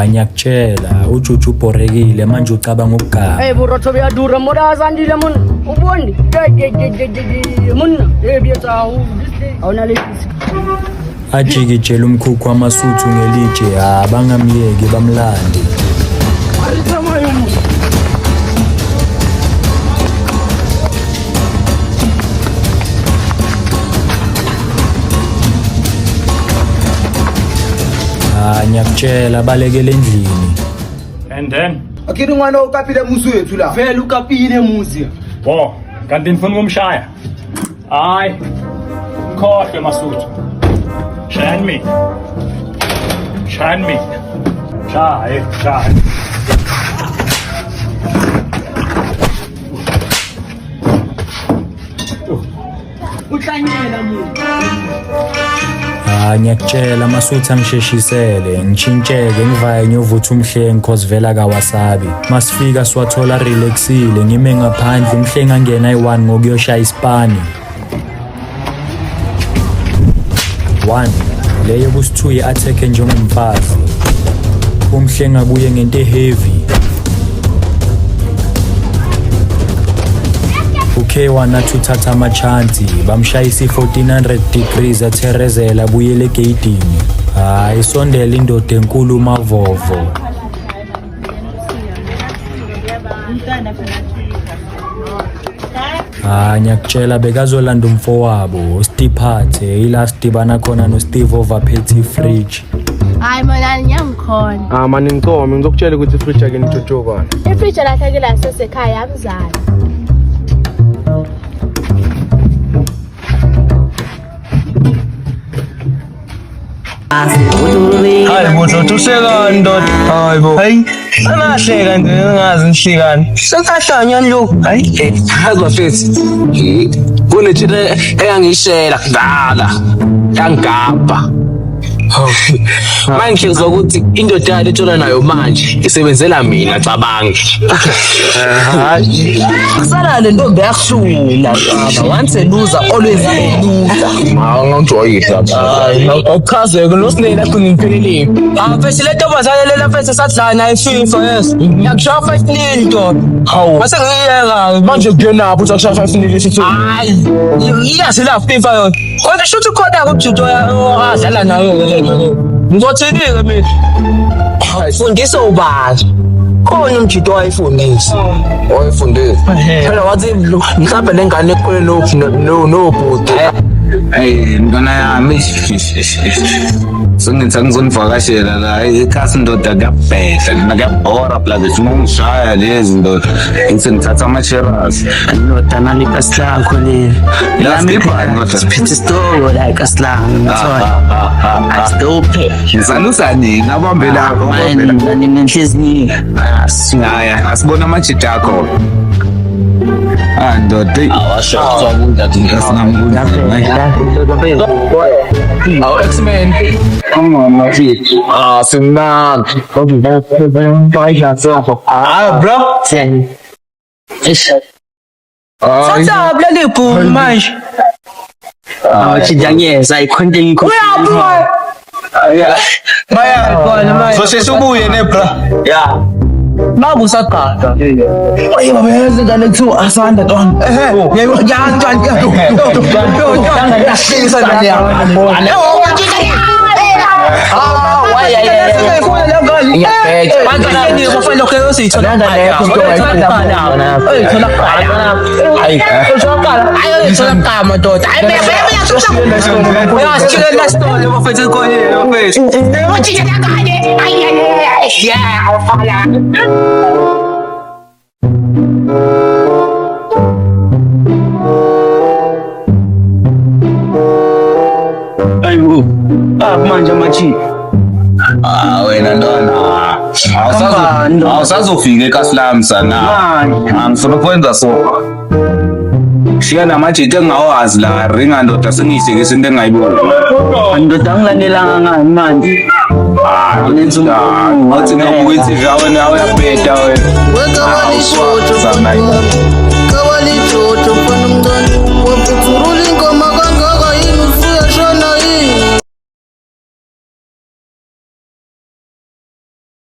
Ngiyakutshela uJuju ubhorekile manje ucabanga ukuganga. Hey burotho beyadura mora azandile mun. Uboni? Mun. Biyetsa awuna lefisi. Ajikijela umkhukhu wamasuthu ngelitshe bangamyeki bamlande. Ngiyakutshela balekele endlini. And then akini ngwana ukapile muzi wethu la vele ukapile muzi bo kanti nifuna ukumshaya hayi khohle masuthu shine me shaye Uhlanyela mina. Ngiyakutshela amasuthu angisheshisele ngitshintsheke ngivaye nyovutha umhlengi cause vela kawasabi masifika siwathola relaxile ngime ngaphandle umhlengi angena i1 ngokuyoshaya isipani 1 leyo kusithu i-attack njengomfazi umhlengi abuye ngento heavy K1 nathi uthatha amachansi bamshayisa i1400 degrees atherezela buyele egeyidini isondela indoda enkulu uMavovo ngiyakutshela bekazolanda umfowabo Stiphathe ilast bana khona noSteve overphethe ifridge Hayi mina ngiyamkhona mani ngicome ngizokutshela ukuthi ifridge ake nithotsho bana ifridge lahleke la sesekhaya yamzala Hayi motho usekani ndoda hayi bo hayi anahleka ngingazi ngihlekani senkahlanyani lo hayi hazwa fethi kunetshile engangishela kudala yangigabha manje ngizwa ukuthi indoda yakhe ethola nayo manje isebenzela mina cabangi kusala le ntombi yakushula baba once a loser always a loser ngawujoyisa awuchazeke lo sinele akhona impheleleni mfethu le ntombazane lela mfethu sadlana iFIFA yes ngiyakushaya 5-0 nto hawu mase ngiyeka manje kungenapho uthi akushaya 5-0 sithi hayi iyazi la FIFA yona kodwa shuthi khona kujudo yakadlala nayo ngizothelike mina fundisa ubani khona umjido wayifundisa oyifundile phela wathi mhlawumbe lengane ekhole nobhuti hey mntwana yami sengithi ngizonivakashela la ikhasi ndoda kuyabhedla nakuyabhora plaza ngishaya lezi ndoda ngithi ngithatha ama-cheras ndoda nalipasi lakho leli siphethe store la ikasi lami asitophe ngisalusanini abambe lapho nenhliziyo haya asibona amajida akho ndoda awu X-Men simnandi bro sasa leli boom manje chijanyeza ikhonde ngikho maya so ubuye ne bra yeah Babu sakata. Oye baba yenza le 2 asanda ton. Yebo ya ayibo manje amachi wena ntwana awusazofika eKaSlam sana ngifuna ukwenza so shiya namajita engingawazi la ringa ndoda sengiyihlekisa into engingayiboni ndoda angilandelanga ngani manje awuthi ngabuka iTV wena uyabheda wena Kawalicho